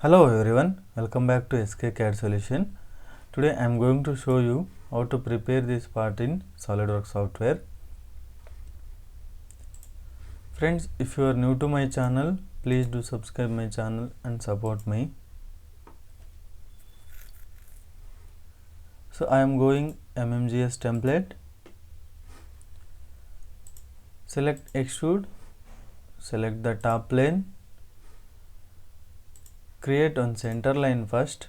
Hello everyone, welcome back to SK CAD Solution. Today I am going to show you how to prepare this part in SolidWorks software. Friends, if you are new to my channel, please do subscribe my channel and support me. So I am going MMGS template. Select Extrude, select the top plane, create one center line first.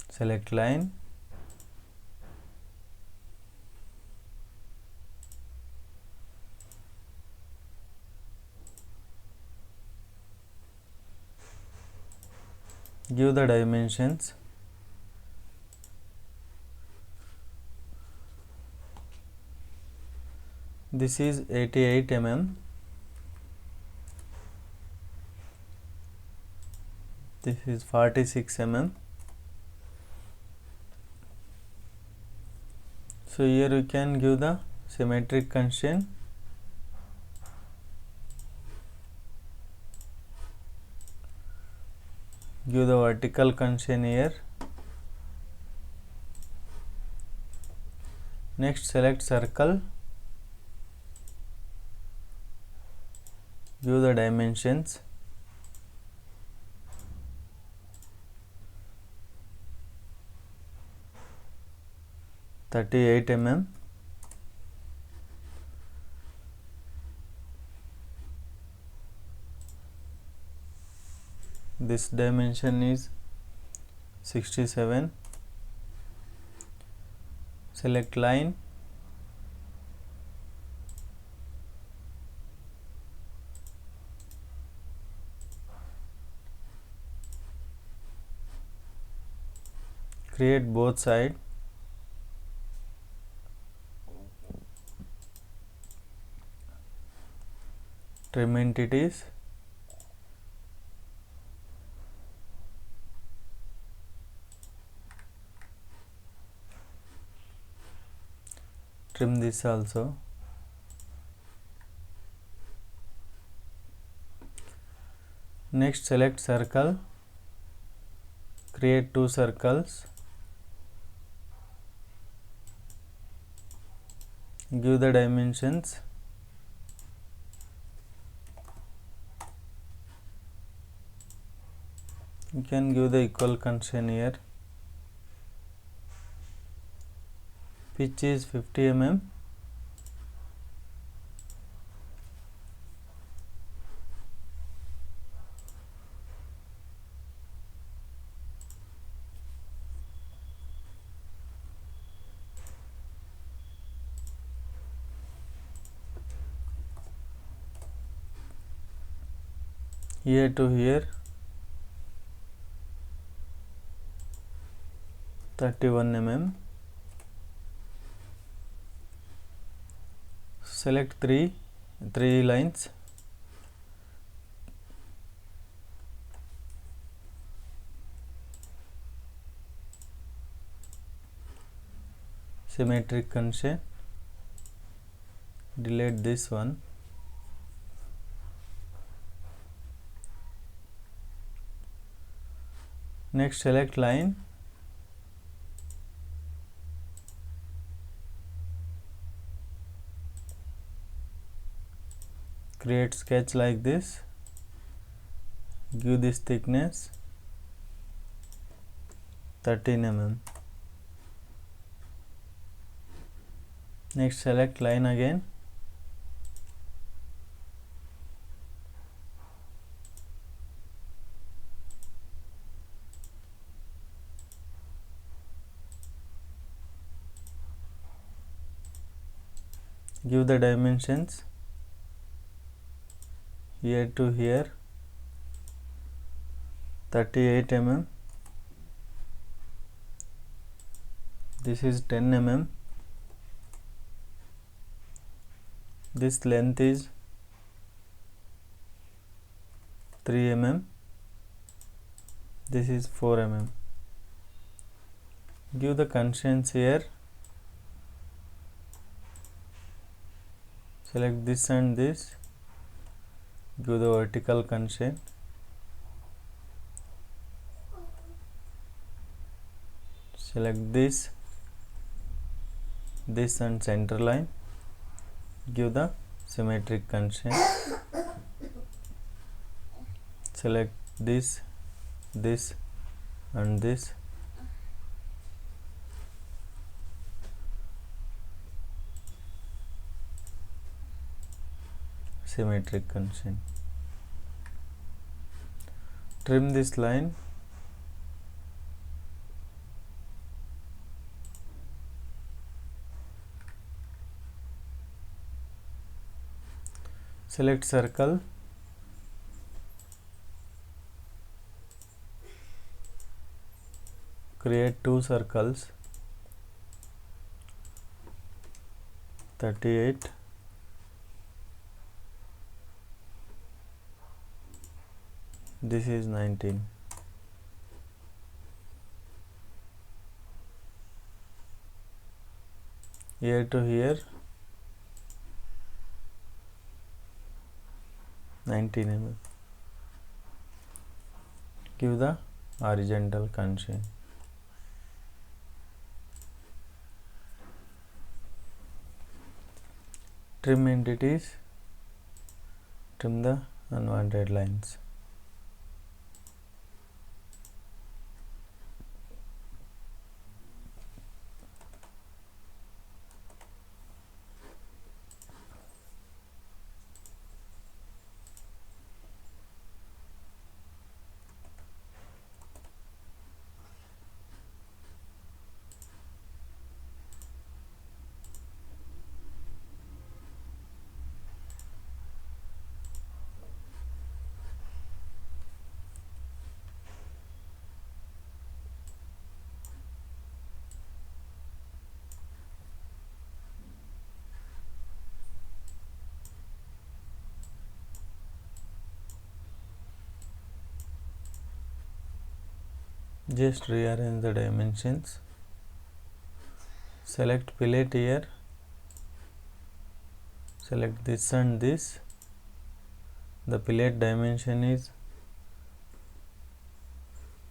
Select line, give the dimensions. This is 88 mm. This is 46 mm. So here we can give the symmetric constraint. Give the vertical constraint here. Next select circle. Give the dimensions. .38 mm. This dimension is 67. Select line. Create both sides. Trim entities. Trim this also. Next select circle. Create two circles. Give the dimensions. You can give the equal constraint here. Pitch is 50 mm. Here to here 31 mm. Select three lines. Symmetric constraint. Delete this one. Next select line. Create sketch like this. Give this thickness 13 mm. Next select line again. Give the dimensions. Here to here 38 mm. This is 10 mm. This length is 3 mm. This is 4 mm. Give the constraints here. select this and this, give the vertical constraint, select this and center line, give the symmetric constraint, select this and this, symmetric constraint, trim this line, select circle, create 2 circles, 38, this is 19. Here to here 19 mm. Give the horizontal constraint. Trim entities, trim the unwanted lines. Just rearrange the dimensions, select fillet here, select this and this, the fillet dimension is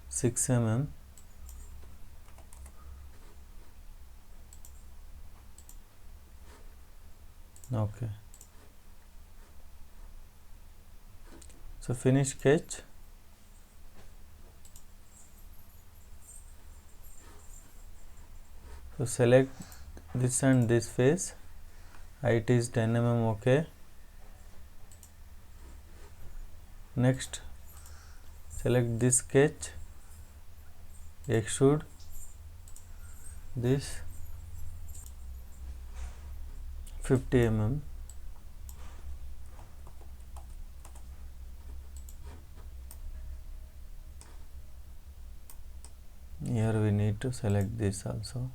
6 mm, okay. So finish sketch, so select this and this face, height is 10 mm, okay. Next select this sketch, extrude this 50 mm, here we need to select this also.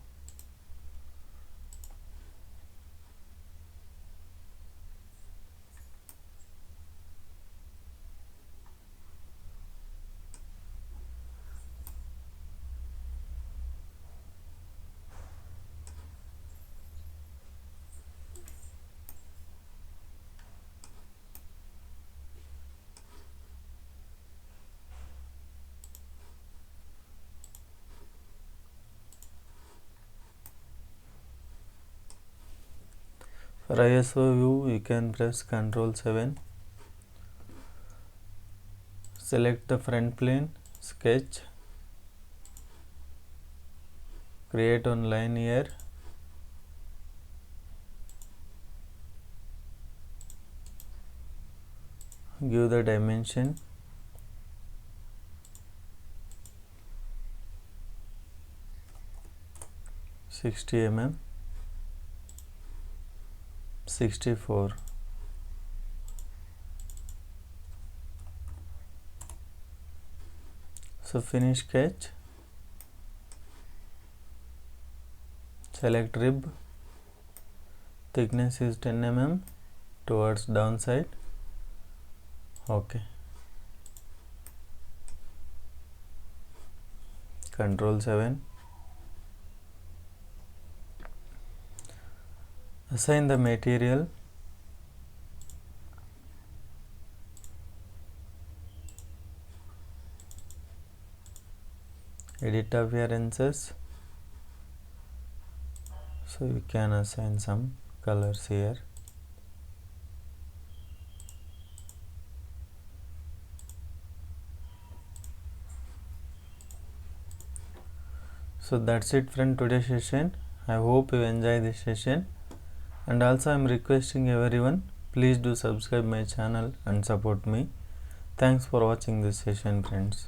For ISO view, you can press Ctrl 7. Select the front plane, sketch, create one line here, give the dimension, (60 mm), 64. So finish sketch, select rib, thickness is 10 mm towards downside, okay. Ctrl 7. Assign the material, edit appearances. So you can assign some colors here. So that's it from today's session. I hope you enjoy this session, and also I am requesting everyone, please do subscribe my channel and support me. Thanks for watching this session, friends.